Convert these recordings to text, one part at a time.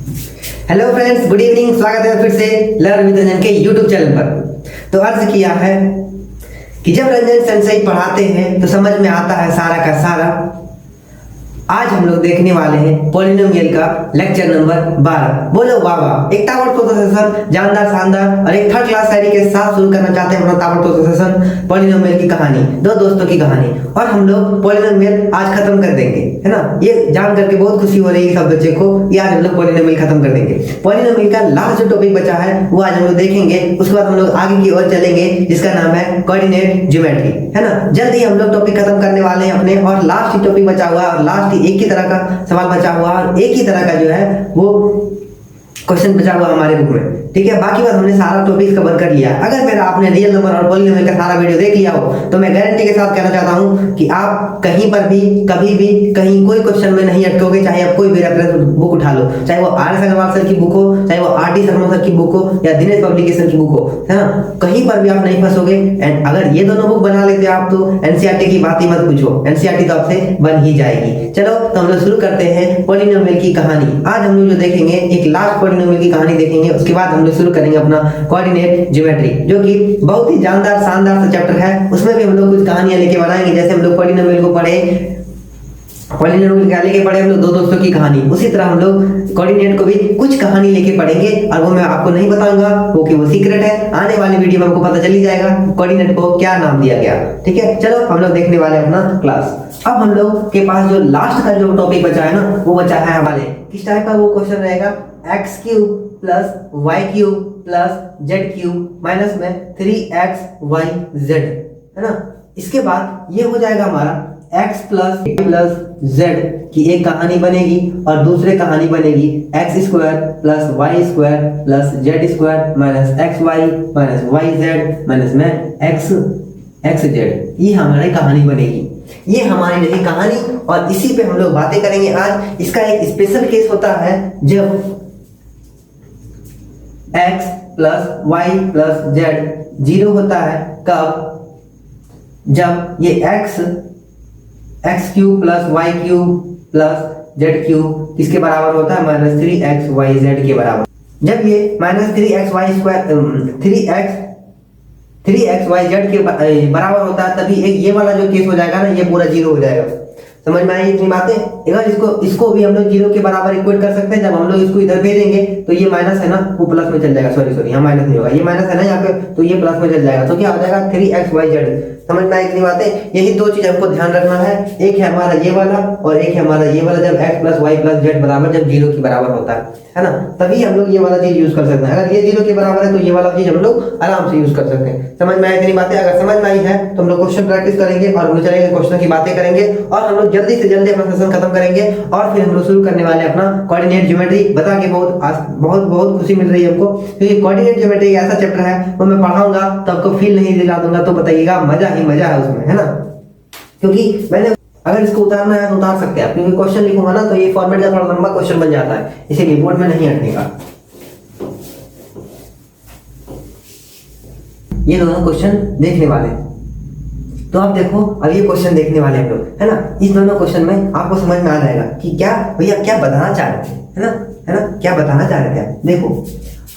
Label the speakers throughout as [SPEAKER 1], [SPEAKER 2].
[SPEAKER 1] Hello friends, good evening. स्वागत है फिर से लर्न विद रंजन के यूट्यूब चैनल पर। तो अर्ज किया है कि जब रंजन सनसेट पढ़ाते हैं तो समझ में आता है सारा का सारा। आज हम लोग देखने वाले हैं पॉलिनोमियल का लेक्चर नंबर 12। बोलो वाह वाह। एक ताबड़तोड़ सेशन जानदार शानदार और एक थर्ड क्लास शायरी के साथ शुरू करना चाहते हैं अपना ताबड़तोड़ सेशन पॉलिनोमियल की कहानी, दो दोस्तों की कहानी। और हम लोग पॉलिनोमियल आज खत्म कर देंगे, है ना। ये जान करके बहुत खुशी हो रही है सब बच्चे को, ये आज हम लोग पॉलिनोमियल खत्म कर देंगे। पॉलिनोमियल का लास्ट जो टॉपिक बचा है वो आज हम लोग देखेंगे। उसके बाद हम लोग आगे की ओर चलेंगे जिसका नाम है कोऑर्डिनेट ज्योमेट्री, है ना। जल्द ही हम लोग टॉपिक खत्म करने वाले हैं अपने, और लास्ट ही टॉपिक बचा हुआ है और लास्ट एक ही तरह का सवाल बचा हुआ और एक ही तरह का जो है वो क्वेश्चन बचा हुआ हमारे बुक में, ठीक है। बाकी बात हमने सारा टॉपिक कवर कर लिया। अगर मेरा आपने रियल नंबर और पॉलिनोमियल का सारा वीडियो देख लिया हो तो मैं गारंटी के साथ कहना चाहता हूं कि आप कहीं पर भी कभी भी कहीं कोई क्वेश्चन में नहीं अटकोगे। चाहे आप कोई भी रेफरेंस बुक उठा लो, चाहे वो आर एस अग्रवाल सर की बुक हो, चाहे वो आर टी शर्मा सर की बुक हो या दिनेश पब्लिकेशन की बुक हो, है ना। कहीं पर भी आप नहीं फंसोगे। एंड अगर ये दोनों बुक बना लेते आप तो एनसीईआरटी की बात ही मत पूछो, एनसीईआरटी तो आपसे बन ही जाएगी। चलो तो हम लोग शुरू करते हैं पॉलिनोमियल की कहानी। आज हम लोग जो देखेंगे एक लास्ट पॉलिनोमियल की कहानी देखेंगे, उसके बाद हम लोग शुरू करेंगे अपना कोऑर्डिनेट ज्योमेट्री, जो कि बहुत ही जानदार शानदार सा चैप्टर है। उसमें भी हम लोग कुछ कहानियां लेके बनाएंगे। जैसे हम लोग पॉलिनोमियल को पढ़े, पॉलिनोमियल क्या लेके पढ़े हम लोग, दो दोस्तों की कहानी, उसी तरह हम लोग कोऑर्डिनेट को भी कुछ कहानी लेके पढ़ेंगे। और वो मैं आपको नहीं बताऊंगा क्योंकि वो सीक्रेट है। आने वाली वीडियो में हमको पता चल ही जाएगा कोऑर्डिनेट को क्या नाम दिया गया, ठीक है। चलो हम लोग देखने वाले अपना क्लास। अब हम लोग के पास जो लास्ट का जो टॉपिक बचा है ना, वो बचा है हमारे किस टाइप का वो क्वेश्चन रहेगा, X cube plus Y cube plus Z cube minus में 3xyz, है ना। इसके बाद ये हो जाएगा हमारा x प्लस z की एक कहानी बनेगी और दूसरे कहानी बनेगी x square plus Y square plus Z square minus X Y minus Y Z minus में एक्स जेड। ये हमारी कहानी बनेगी। ये हमारी रही कहानी और इसी पे हम लोग बातें करेंगे आज। इसका एक स्पेशल केस होता है जब x plus Y plus Z 0 होता है। कब? जब ये X cube plus Y cube plus Z cube किसके बराबर होता है, माइनस 3xyz के बराबर। जब ये माइनस 3xyz के बराबर होता है तभी एक ये वाला जो केस हो जाएगा ना, ये पूरा 0 हो जाएगा। समझ में आई इतनी बातें। अगर इसको भी हम लोग 0 के बराबर इक्वेट कर सकते हैं। जब हम लोग इसको इधर भेजेंगे तो ये माइनस है ना, वो प्लस में चल जाएगा। सॉरी यहाँ माइनस नहीं होगा, ये माइनस है ना यहाँ पे, तो ये प्लस में चल जाएगा। तो क्या हो जाएगा 3xyz। समझ में आई इतनी बातें। यही दो चीज हमको ध्यान रखना है, एक है हमारा ये वाला और एक है हमारा ये वाला। जब x plus Y plus Z बराबर जब 0 के बराबर होता है ना, तभी हम लोग ये वाला चीज यूज कर सकते हैं। अगर ये 0 के बराबर है तो ये वाला चीज हम लोग आराम से यूज कर सकते हैं। समझ में आई इतनी बातें। अगर समझ में आई है तो हम लोग क्वेश्चन प्रैक्टिस करेंगे और हम लोग चलेंगे क्वेश्चन की बातें करेंगे और हम लोग जल्दी से जल्दी अपना सेशन खत्म करेंगे और फिर हम लोग शुरू करने वाले अपना कोऑर्डिनेट ज्योमेट्री। बता के बहुत खुशी मिल रही है हमको, क्योंकि कोऑर्डिनेट ज्योमेट्री एक ऐसा चैप्टर है वो मैं पढ़ाऊंगा तो आपको फील नहीं दिला दूंगा तो बताइएगा मजा ही मजा है उसमें, है ना। क्योंकि मैंने अगर इसको उतारना है तो उतार सकते हैं, क्योंकि क्वेश्चन लिखूंगा ना तो ये फॉर्मेट का थोड़ा लंबा क्वेश्चन बन जाता है, इसीलिए बोर्ड में नहीं हटनेगा। ये दोनों क्वेश्चन देखने वाले, तो आप देखो अब ये क्वेश्चन देखने वाले हम लोग, है ना। इस दोनों क्वेश्चन में आपको समझ में आ जाएगा कि क्या भैया क्या बताना चाह रहे थे, है ना, क्या बताना चाह रहे थे आप। देखो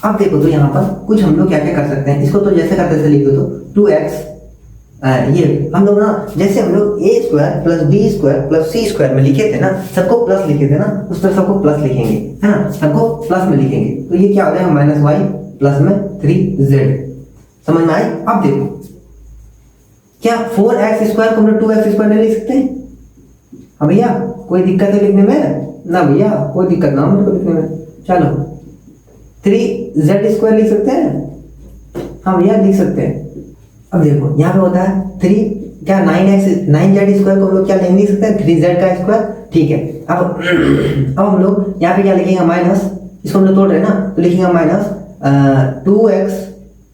[SPEAKER 1] अब देखो तो यहाँ पर कुछ हम लोग क्या क्या कर सकते हैं। इसको तो जैसे करते थे लिख दो तो 2x, ये हम लोग ना जैसे हम लोग a square plus b square plus c square में लिखे थे ना, सबको प्लस लिखे थे ना, उस पर सबको प्लस लिखेंगे, है ना, सबको प्लस में लिखेंगे। तो ये क्या हो जाएगा, माइनस वाई प्लस में 3z। समझ में आई। अब देखो क्या 4x स्क्वायर को हम लोग 2x स्क्वायर नहीं लिख सकते हैं? हाँ भैया कोई दिक्कत है लिखने में? ना भैया कोई दिक्कत ना मुझको लिखने में। चलो 3z स्क्वायर लिख सकते हैं? हाँ भैया लिख सकते हैं। अब देखो यहाँ पे होता है 3 क्या 9z स्क्वायर को हम लोग क्या नहीं लिख सकते हैं, 3z का स्क्वायर, ठीक है। अब हम लोग यहाँ पे क्या लिखेंगे, माइनस, इसको हम लोग तोड़ रहे हैं ना, तो लिखेंगे माइनस 2x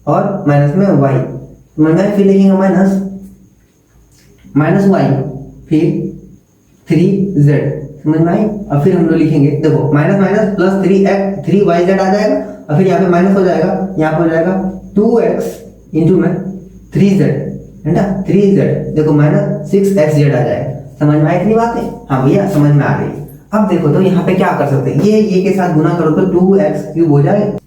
[SPEAKER 1] और माइनस में y, फिर लिखेंगे माइनस y फिर 3z। समझ में आई। अब फिर हम लोग लिखेंगे, देखो माइनस माइनस प्लस 3yz आ जाएगा और फिर यहाँ पे माइनस हो जाएगा, यहाँ पे हो जाएगा 2x इंटू में 3z, है ना, 3z। देखो माइनस 6xz आ जाएगा। समझ में आई इतनी बातें? हाँ भैया समझ में आ गई। अब देखो तो यहाँ पे क्या कर सकते हैं, ये के साथ गुना करो तो 2x³ हो जाएगा।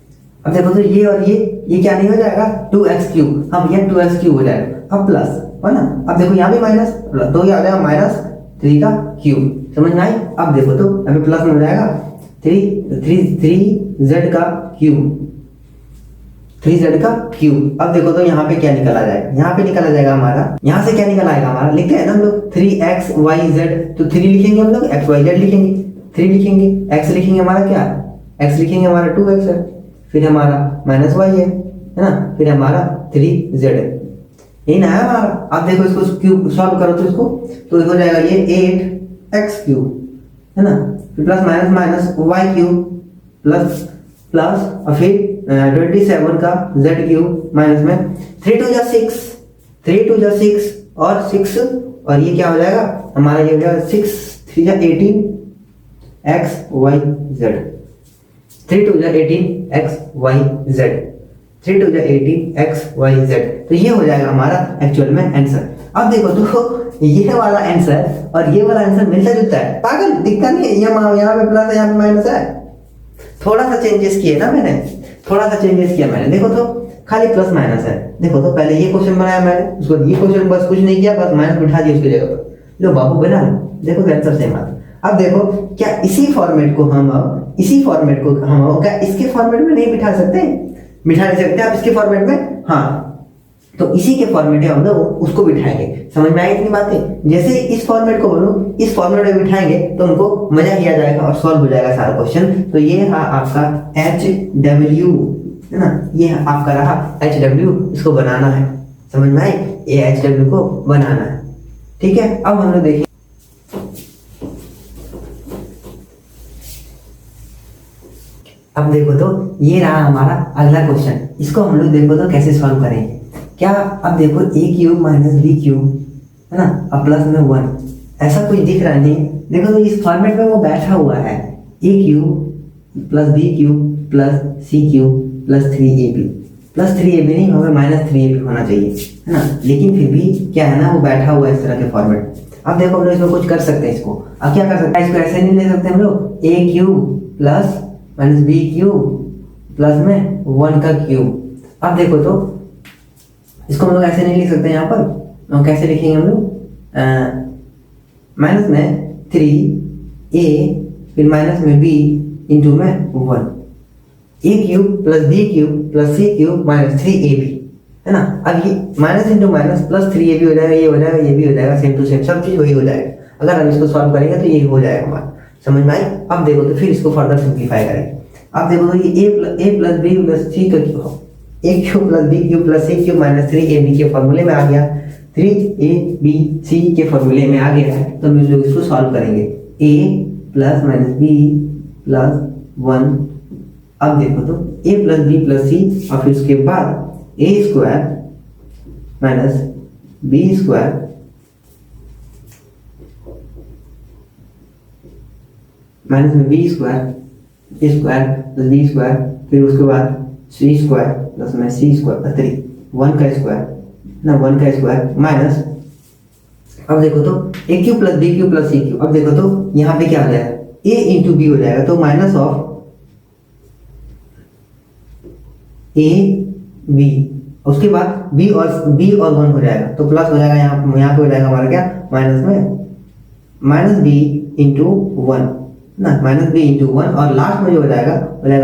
[SPEAKER 1] अब देखो तो ये और ये क्या नहीं हो जाएगा 2x³, अब ये 2x³ हो जाएगा। अब प्लस है ना, अब देखो यहाँ भी माइनस, तो ये आ जाएगा -3 का क्यूब, समझ में आई। अब देखो तो अभी प्लस में हो जाएगा 3z का क्यूब, 3z का क्यूब। अब देखो तो यहाँ पे क्या निकल आ जाएगा, यहाँ पे निकल आ जाएगा हमारा, यहाँ से क्या निकल आएगा हमारा, लिखते हैं ना हम लोग 3xyz, तो 3 लिखेंगे हम लोग, xyz लिखेंगे, 3 लिखेंगे, x लिखेंगे हमारा क्या, x लिखेंगे हमारा 2x है, फिर हमारा -y है ना, फिर हमारा 3z है, यही ना है हमारा। अब देखो इसको क्यूब सॉल्व करो तो इसको तो हो जाएगा ये 8x³ है ना, फिर प्लस y³ प्लस और फिर 27 का z³ माइनस में 3 2 जा 6 और 6 और ये क्या हो जाएगा हमारा, ये हो जाएगा 6 3 जा 18 xyz, 3 2 जा 18 xyz, 3 2 जा 18 xyz। तो ये हो जाएगा हमारा एक्चुअल में आंसर। अब देखो तो ये वाला आंसर और ये वाला आंसर मिलता जुलता है, पागल दिखता नहीं है, यहाँ पे प्लस है यहाँ पे माइनस है, थोड़ा सा चेंजेस किए ना मैंने, थोड़ा सा चेंजेस किया मैंने। देखो तो खाली प्लस माइनस है, देखो तो पहले ये क्वेश्चन बनाया मैंने, उसको ये क्वेश्चन बस कुछ नहीं किया, बस माइनस बिठा दिया उसकी जगह पर, लो बाबू बना लो, देखो आंसर सेम आता। अब देखो क्या इसी फॉर्मेट को हम क्या इसके फॉर्मेट में नहीं बिठा सकते, बिठा नहीं सकते आप इसके फॉर्मेट में, हाँ तो इसी के फॉर्मेट में हम लोग उसको बिठाएंगे। समझ में आई इतनी बातें, जैसे इस फॉर्मेट को बोलो इस फॉर्मेट में बिठाएंगे तो उनको मजा ही आ जाएगा और सॉल्व हो जाएगा सारा क्वेश्चन। तो ये रहा आपका HW है ना, ये आपका रहा HW, इसको बनाना है, समझ में आई, ये HW को बनाना है, ठीक है। अब हम लोग देखिए, अब देखो तो ये रहा हमारा अगला क्वेश्चन, इसको हम लोग देखो तो कैसे सॉल्व करेंगे क्या। अब देखो a³ - b³ है ना, अब प्लस में 1, ऐसा कुछ दिख रहा नहीं, देखो तो इस फॉर्मेट में वो बैठा हुआ है, a³ + b³ + c³ + 3ab नहीं, हमें -3ab होना चाहिए है ना, लेकिन फिर भी क्या है ना वो बैठा हुआ है इस तरह के फॉर्मेट। अब देखो हम लोग इसमें कुछ कर सकते हैं, इसको अब क्या कर सकते हैं, इसको ऐसे नहीं ले सकते हम लोग, a³ - b³ प्लस में 1 का क्यूब। अब देखो तो इसको हम लोग ऐसे नहीं लिख सकते, यहाँ पर कैसे लिखेंगे हम लोग, माइनस में 3a फिर माइनस में b इंटू में 1, a³ + b³ + c³ - 3ab है ना। अब ये minus into minus plus 3ab हो जाएगा, ये हो जाएगा, ये भी हो जाएगा, सेम टू सेम सब चीज वही हो जाएगा। अगर हम इसको सॉल्व करेंगे तो ये हो जाएगा हमारा, समझ में आई। अब देखो तो फिर इसको फर्दर सिंप्लीफाई करेंगे। अब देखो तो ये a + b + c का cube, a³ + b³ + c³ - 3ab के फॉर्मूले में आ गया, 3abc के फॉर्मूले में आ गया, तो हम लोग इसको सॉल्व करेंगे, a + b + 1। अब देखो तो a + b + c और फिर उसके बाद a² - b² फिर उसके बाद c² प्लस में c² 1 का स्क्वायर ना, 1 का स्क्वायर माइनस, अब देखो तो a³ + b³ + c³, अब देखो तो यहाँ पे क्या हो जाएगा, a × b हो जाएगा, तो माइनस ऑफ ab, उसके बाद b और 1 हो जाएगा, तो प्लस हो जाएगा, यहाँ पे हो जाएगा हमारा क्या माइनस में -b × 1 ना, -b × 1 और लास्ट में जो हो जाएगा -a ×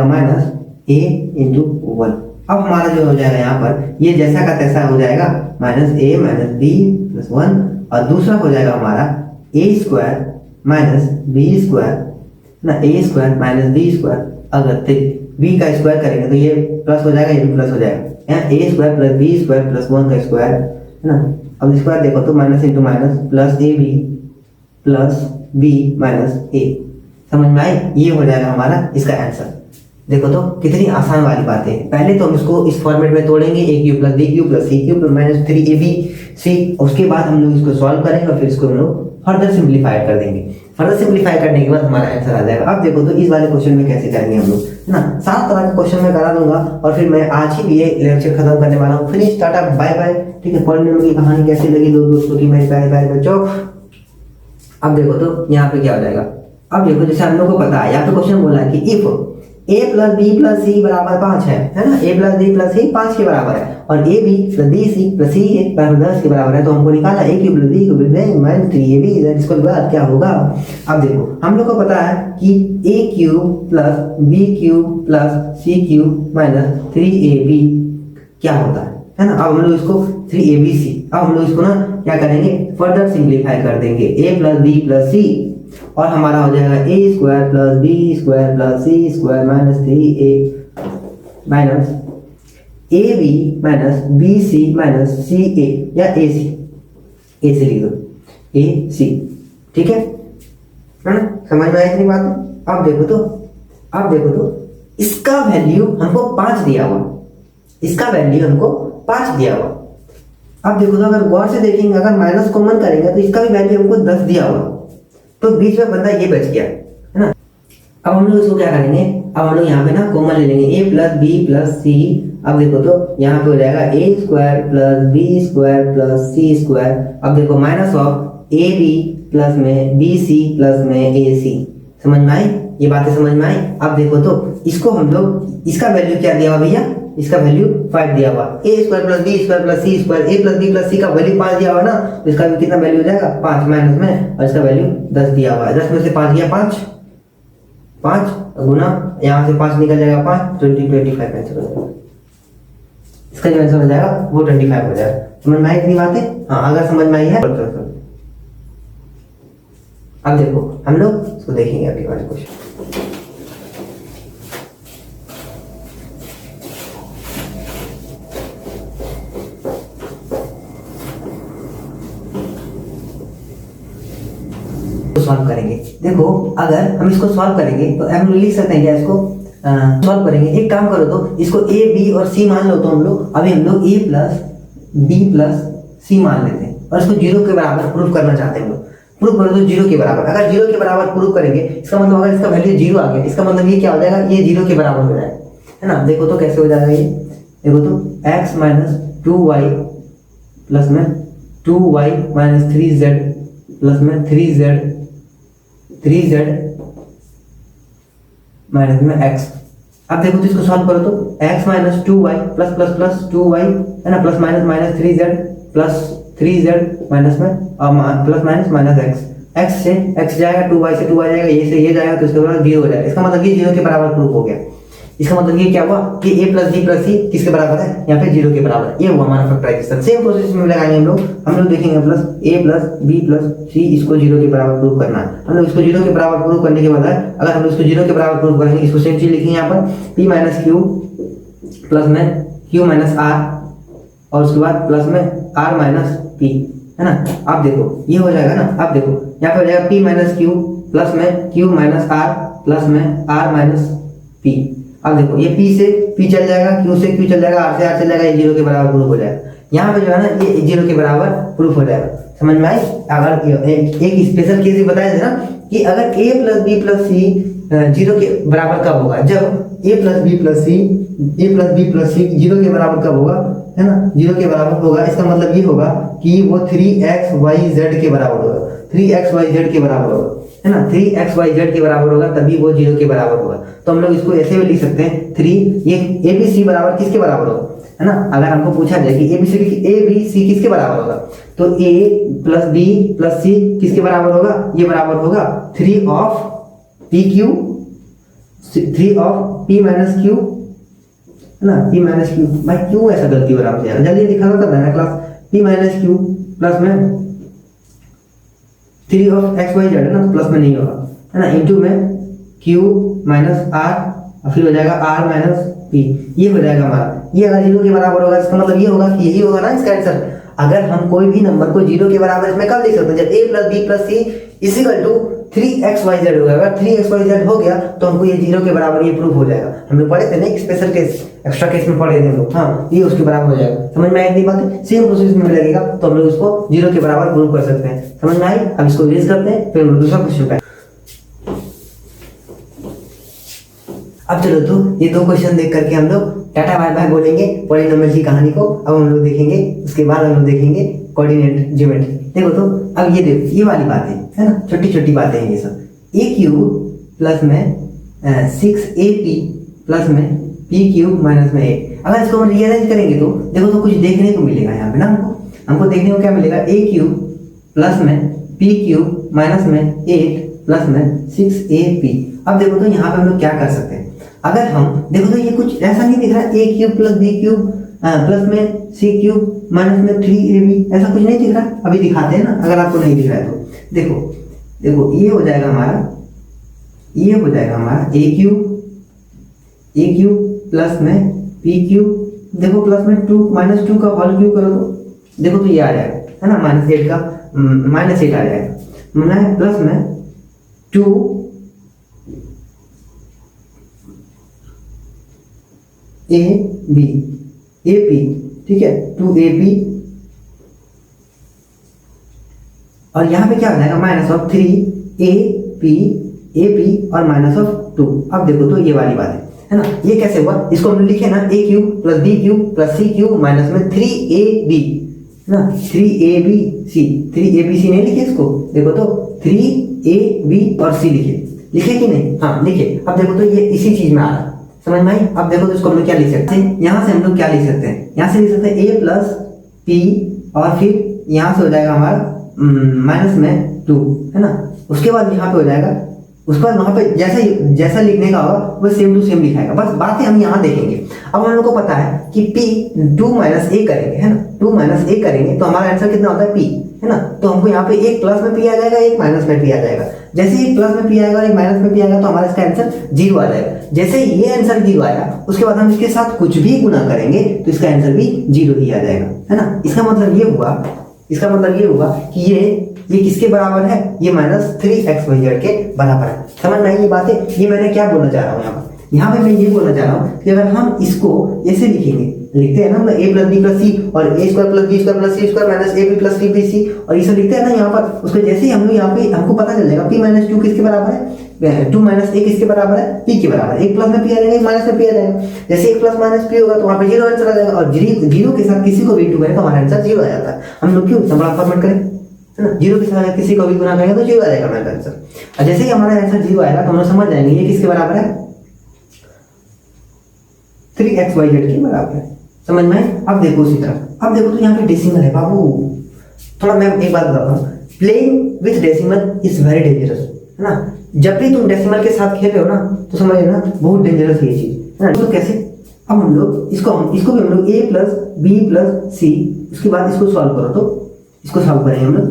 [SPEAKER 1] 1। अब हमारा जो हो जाएगा यहाँ पर ये जैसा का तैसा हो जाएगा, -a - b + 1 और दूसरा हो जाएगा हमारा a² - b² ना, a² - b², अगर b का स्क्वायर करेंगे तो ये प्लस हो जाएगा, ये भी प्लस हो जाएगा, यहाँ a² + b² + 1 का स्क्वायर है ना। अब स्क्वायर देखो तो minus into minus plus ab plus b minus a, समझ में आई, ये हो जाएगा हमारा इसका आंसर। देखो तो कितनी आसान वाली बात है। पहले तो हम इसको इस फॉर्मेट में तोड़ेंगे, a³ + b³ + c³ - 3abc, उसके बाद हम लोग इसको सॉल्व करेंगे और फिर इसको हम लोग फर्दर सिंप्लीफाई कर देंगे। फर्दर सिंप्लीफाई करने के बाद हमारा आंसर आ जाएगा। अब देखो तो इस वाले क्वेश्चन में कैसे करेंगे हम लोग है ना, 7 तरह के क्वेश्चन मैं करा दूंगा और फिर मैं आज ही ये लेक्चर खत्म करने वाला हूँ। Finish, tata, bye bye. ठीक है, पॉलिनोमियल की कहानी कैसी लगी दोस्तों की मेरे प्यारे प्यारे बच्चों। अब देखो तो यहाँ पे क्या हो जाएगा, अब देखो जैसे हम लोग को पता है, यहाँ पे क्वेश्चन बोला है कि if a plus B plus C बराबर 5 है ना, a plus B plus C 5 के बराबर है, और a b plus B C plus C A बराबर 10 के बराबर है, तो हमको निकाला a क्यूब प्लस b क्यूब माइनस 3ab इसके बाद क्या होगा। अब देखो हम लोग को पता है कि a क्यूब प्लस b cube plus c cube minus 3ab क्या होता है ना। अब हम लोग इसको 3abc, अब हम लोग इसको ना क्या करेंगे, फर्दर सिंप्लीफाई कर देंगे, a plus B plus C, और हमारा हो जाएगा A square plus B square plus C square minus 3a minus A B minus B C minus C A, या ए सी लिख दो, ए सी, ठीक है ना, समझ में आई इतनी बात। अब देखो तो इसका वैल्यू हमको 5 दिया हुआ, इसका वैल्यू हमको 5 दिया हुआ। अब देखो तो अगर गौर से देखेंगे, अगर माइनस कॉमन करेंगे तो इसका भी वैल्यू हमको 10 दिया हुआ, तो बीच में बंदा ये बच गया है ना। अब हम लोग इसको क्या करेंगे, अब हम लोग यहाँ पे ना कॉमन ले लेंगे, a plus B plus C. अब देखो तो यहाँ पे हो जाएगा a square plus B square plus C square. अब देखो minus of A B plus में बी सी प्लस में ए सी, समझ में आई, ये बातें समझ में आई। अब देखो तो इसको हम लोग, इसका वैल्यू क्या दिया हुआ भैया, इसका वैल्यू 5 दिया हुआ, a square plus B square plus C square, a plus B plus C का वैल्यू 5 दिया हुआ ना, तो इसका भी कितना वैल्यू हो जाएगा 5 माइनस में, और इसका वैल्यू 10 दिया हुआ है। 10 में से 5 गया 5 गुना यहाँ से 5 निकल जाएगा 5, 25 आंसर हो जाएगा। इसका जो आंसर हो जाएगा वो 25 हो जाएगा। समझ में आई इतनी बातें? हाँ, अगर समझ में आई है। अब देखो हम लोग इसको देखेंगे अभी वाले क्वेश्चन। सॉल्व करेंगे। देखो अगर हम इसको सॉल्व करेंगे तो हम लिख सकते हैं क्या, इसको सॉल्व करेंगे। एक काम करो तो इसको a b और c मान लो, तो हम लोग अभी हम लोग a plus b plus c मान लेते हैं, और इसको 0 के बराबर प्रूफ करना चाहते हैं हम लोग। प्रूफ करो तो 0 के बराबर, अगर 0 के बराबर प्रूफ करेंगे, इसका मतलब अगर इसका वैल्यू 0 आ गया, इसका मतलब ये क्या हो जाएगा, ये 0 के बराबर हो जाएगा, है ना। देखो तो कैसे हो जाएगा ये, देखो तो x माइनस 2y प्लस में 2y माइनस 3z प्लस में 3z माइनस में x। अब देखो तो इसको सॉल्व करो तो x minus 2y plus plus plus 2y है ना, plus minus minus 3z plus 3z minus में प्लस माइनस माइनस x से x जाएगा, 2y से 2y जाएगा, ये से ये जाएगा, तो इसके बाद 0 हो जाएगा। इसका मतलब ये 0 के बराबर प्रूफ हो गया। इसका मतलब ये क्या हुआ कि a plus b plus c किसके बराबर है, यहाँ पे 0 के बराबर। ये हुआ हमारा फैक्टराइजेशन। सेम प्रोसेस में लगाएंगे हम लोग देखेंगे plus a plus b plus c, इसको 0 के बराबर प्रूव करना है। हम लोग इसको 0 के बराबर प्रूव करने के बाद अगर हम लोग इसको 0 के बराबर प्रूव करेंगे, इसको सेम चीज लिखेंगे यहाँ पर p माइनस क्यू प्लस में q माइनस r, और उसके बाद प्लस में r माइनस p, है ना। अब देखो ये हो जाएगा ना, अब देखो यहाँ पे हो जाएगा p माइनस क्यू प्लस में q माइनस r प्लस में r माइनस p। अब देखो ये p से p चल जाएगा, q से q चल जाएगा, r से r चल जाएगा, ये 0 के बराबर प्रूफ हो जाएगा। यहाँ पे जो है ना ये 0 के बराबर प्रूफ हो जाएगा। समझ में आई? अगर एक स्पेशल केस बताया था ना कि अगर a प्लस बी प्लस सी 0 के बराबर कब होगा, जब a प्लस बी प्लस सी 0 के बराबर कब होगा, है ना, 0 के बराबर होगा। इसका मतलब ये होगा कि वो 3xyz के बराबर होगा, 3xyz के बराबर होगा, है ना, 3xyz के बराबर होगा, तभी वो 0 के बराबर होगा। तो हम लोग इसको ऐसे भी लिख सकते हैं 3, ये abc बराबर किसके बराबर होगा, है ना। अगर हमको पूछा जाए कि abc किसके बराबर होगा, तो a plus b plus c किसके बराबर होगा, ये बराबर होगा 3 ऑफ p माइनस q, है ना, p माइनस q। भाई क्यों ऐसा गलती हो रहा है मुझे, जल्दी दिखा दो ना class. p minus q plus में 3 ऑफ xyz, है ना, प्लस में नहीं होगा, है ना, इंटू में q माइनस r, और फिर हो जाएगा r माइनस p। ये हो जाएगा हमारा, ये अगर 0 के बराबर होगा, इसका मतलब ये होगा कि यही होगा ना इसका आंसर। अगर हम कोई भी नंबर को 0 के बराबर इसमें कब लिख सकते हैं, जब a plus b plus c equal to 3xyz होगा। अगर 3xyz हो गया तो हमको ये 0 के बराबर ये प्रूफ हो जाएगा। हम लोग पढ़े थे ना स्पेशल केस, एक्स्ट्रा केस में पढ़े थे हम लोग, हाँ, ये उसके बराबर हो जाएगा। समझ में आई इतनी बात? सेम प्रोसेस में लगेगा, तो हम लोग इसको 0 के बराबर प्रूफ कर सकते हैं। समझ में आई? अब इसको यूज करते हैं, फिर हम लोग दूसरा क्वेश्चन पे। अब चलो तो ये 2 क्वेश्चन देख करके हम लोग टाटा बाय बाय बोलेंगे पॉलिनोमियल की कहानी को। अब हम लोग देखेंगे, उसके बाद हम लोग देखेंगे कोऑर्डिनेट ज्योमेट्री। देखो तो अब ये देखो, ये वाली बातें है ना, छोटी छोटी बातें हैं ये सब। ए क्यूब प्लस में 6ab प्लस में p क्यूब माइनस में 8। अगर इसको हम रियलाइज करेंगे तो देखो तो कुछ देखने को मिलेगा यहाँ पे ना, हमको देखने को क्या मिलेगा, a क्यूब प्लस में p क्यूब माइनस में 8 प्लस में 6ab। अब देखो तो यहाँ पे हम लोग क्या कर सकते हैं, अगर हम देखो तो ये कुछ ऐसा नहीं दिख रहा, a क्यूब प्लस b क्यूब प्लस में c क्यूब माइनस में 3ab, ऐसा कुछ नहीं दिख रहा। अभी दिखाते हैं ना, अगर आपको नहीं दिख रहा है तो देखो देखो ये हो जाएगा हमारा, ये हो जाएगा हमारा a क्यूब प्लस में p क्यूब, देखो प्लस में 2 माइनस 2 का होल क्यूब करो तो देखो तो ये आ जाएगा, है ना, -8 का -8 आ जाएगा, मतलब प्लस में 2 ab, ठीक है, 2ab, और यहाँ पे क्या हो जाएगा, माइनस ऑफ 3ab और माइनस ऑफ 2। अब देखो तो ये वाली बात है ना, ये कैसे हुआ, इसको हम लिखे ना a क्यूब प्लस b cube plus c cube minus में 3ab ना, 3abc नहीं लिखे इसको, देखो तो 3ab और c लिखे कि नहीं, हाँ लिखे। अब देखो तो ये इसी चीज में आ रहा, समझ में आई। अब देखो तो इसको हम लोग क्या लिख सकते हैं, यहाँ से हम लोग क्या लिख सकते हैं, यहाँ से लिख सकते हैं a प्लस p और फिर यहाँ से हो जाएगा हमारा माइनस में 2, है ना, उसके बाद यहाँ पे हो जाएगा, उसके बाद वहाँ पे जैसा लिखने का होगा वो सेम टू सेम लिखाएगा, बस बातें हम यहाँ देखेंगे। अब हम लोग को पता है कि p 2 माइनस a करेंगे, है ना, 2 माइनस a करेंगे तो हमारा आंसर कितना होता है p, है ना, तो हमको यहाँ पे एक प्लस में p आ जाएगा, एक माइनस में p आ जाएगा। जैसे एक प्लस में p आएगा और एक माइनस में p आएगा तो हमारा इसका आंसर 0 आ जाएगा। जैसे ये आंसर 0 आया उसके बाद हम इसके साथ कुछ भी गुना करेंगे तो इसका आंसर भी 0 ही आ जाएगा, है ना। इसका मतलब ये हुआ कि ये किसके बराबर है, ये -3xyz के बराबर है। समझ में आई ये बातें, ये मैंने क्या बोलना चाह रहा हूँ यहाँ पे मैं ये बोलना चाह रहा हूँ कि अगर हम इसको ऐसे लिखते हैं ना, मतलब a plus B plus C और a square plus B square plus C square minus ab plus 3bc, और ये सब लिखते हैं ना यहाँ पर, उसको जैसे ही हम लोग यहाँ पे हमको पता चल जाएगा p माइनस 2 किसके बराबर है, 2 माइनस a किसके बराबर है, p के बराबर है। एक प्लस में p आ जाएगा, एक माइनस में p आ जाएगा। जैसे एक प्लस माइनस p होगा तो वहाँ पे 0 आंसर आ जाएगा, और 0 के साथ किसी को भी 2 करें तो हमारा आंसर 0 आ जाता है। हम लोग क्यों बड़ा फॉर्मेट करें, है ना, 0 के साथ किसी को भी गुना करेंगे तो 0 आ जाएगा हमारा आंसर। और जैसे ही हमारा आंसर 0 आएगा तो हम लोग समझ जाएंगे ये किसके बराबर है, 3xyz के बराबर है। समझ में। अब देखो उसी तरह, अब देखो तो यहाँ पे डेसिमल है बाबू। थोड़ा मैं एक बात बताता हूँ, playing with decimal is very dangerous, है ना। जब भी तुम डेसिमल के साथ खेल रहे हो ना तो समझ लेना बहुत डेंजरस है ये चीज, है ना। तो कैसे, अब हम लोग इसको भी हम लोग a प्लस बी प्लस सी, उसके बाद इसको सॉल्व करो तो इसको सॉल्व करेंगे हम लोग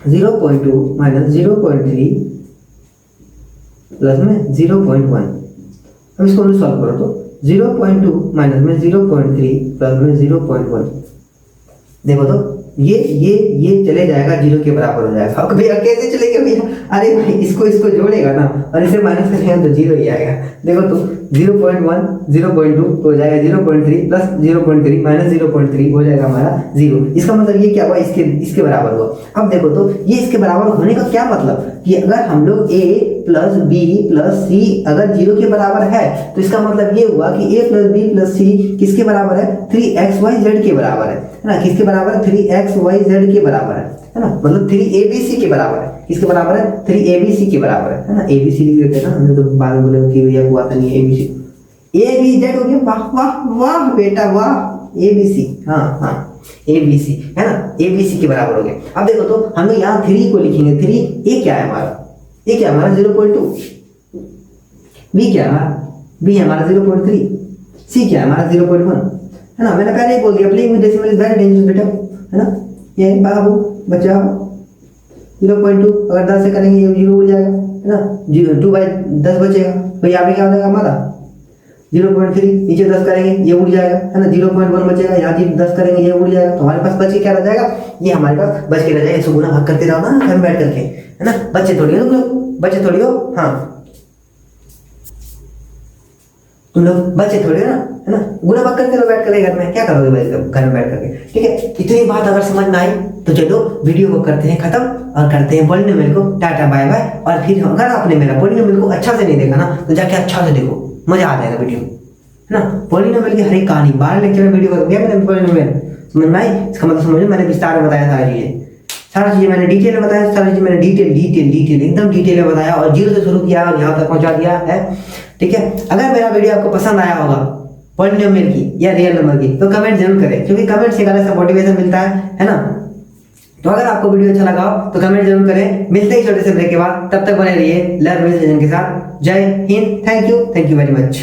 [SPEAKER 1] 0.2 माइनस 0.3 प्लस में 0.1। अब इसको हम सॉल्व करो तो 0.2 माइनस में 0.3 प्लस में 0.1। देखो तो ये चले जाएगा 0 के बराबर हो जाएगा। अब भैया कैसे चलेगा भैया, अरे भाई इसको जोड़ेगा ना और इसे माइनस करेगा तो 0 ही आएगा। देखो तो 0.1 0.2 हो जाएगा 0.3 प्लस 0.3 माइनस 0.3 हो जाएगा हमारा 0। इसका मतलब ये क्या हुआ, इसके बराबर हुआ। अब देखो तो ये इसके बराबर होने का क्या मतलब कि अगर हम लोग a प्लस बी प्लस सी अगर 0 के बराबर है तो इसका मतलब ये हुआ कि a प्लस बी प्लस सी किसके बराबर है, 3xyz के बराबर है ना। किसके बराबर है, 3xyz के बराबर है ना, मतलब 3abc के बराबर है। किसके बराबर है, 3abc के बराबर है ना। abc लिख देते हैं ना, हमने तो बाद में बोले कि भैया हुआ था नहीं abc, abz हो गया। वाह वाह वाह बेटा वाह, abc, हाँ abc है ना, abc के बराबर हो गया। अब देखो तो हम लोग यहाँ 3 को लिखेंगे, 3 a क्या है हमारा, ये क्या हमारा 0.2, b क्या है, b हमारा 0.3, c क्या है हमारा 0.1, है ना। मैंने पहले ही बोल दिया playing with decimal is very dangerous बेटा, है ना। ये बाबू बच्चा 0.2 अगर 10 से करेंगे ये 0 उड़ जाएगा, है ना। 2/10 बचेगा तो यहाँ पे क्या हो जाएगा हमारा 0.3, नीचे 10 करेंगे ये उड़ जाएगा, है ना। 0.1 बचेगा, यहाँ 10 करेंगे ये उड़ जाएगा, तो हमारे पास बच के क्या रह जाएगा, ये हमारे पास बच के रह जाएगा। इसको गुना भाग करते रहो ना घर में बैठ करके, है ना। बच्चे थोड़ी हो बच्चे थोड़ी हो, हाँ तुम लोग बच्चे थोड़े ना, है ना। गुना भाग करते रहो बैठ करके घर में, क्या करोगे घर में बैठ करके, ठीक है। इतनी बात अगर समझ में आई तो चलो वीडियो को करते हैं खत्म और करते हैं पॉलिनोमियल को टाटा बाय बाय। और फिर अगर आपने मेरा पॉलिनोमियल को अच्छा से नहीं देखा ना तो जाके अच्छा से देखो, मजा आ जाएगा वीडियो, है ना। पॉलिनोमियल की हर एक कहानी 12 लेक्चर में वीडियो कर दिया मैंने पॉलिनोमियल, समझ में आई। इसका मतलब समझो मैंने विस्तार में बताया सारी चीजें, सारा चीज़ें मैंने डिटेल में बताया, सारी चीज़ मैंने डिटेल एकदम डिटेल में बताया और जीरो से शुरू किया और यहाँ तक पहुँचा दिया है। ठीक है, अगर मेरा वीडियो आपको पसंद आया होगा पॉलिनोमियल की या रियल नंबर की तो कमेंट जरूर करें, क्योंकि कमेंट से अलग सा मोटिवेशन मिलता है ना। तो अगर आपको वीडियो अच्छा लगा हो तो कमेंट जरूर करें। मिलते हैं छोटे से ब्रेक के बाद, तब तक बने रहिए लर्न विद के साथ। जय Hind, thank you very much.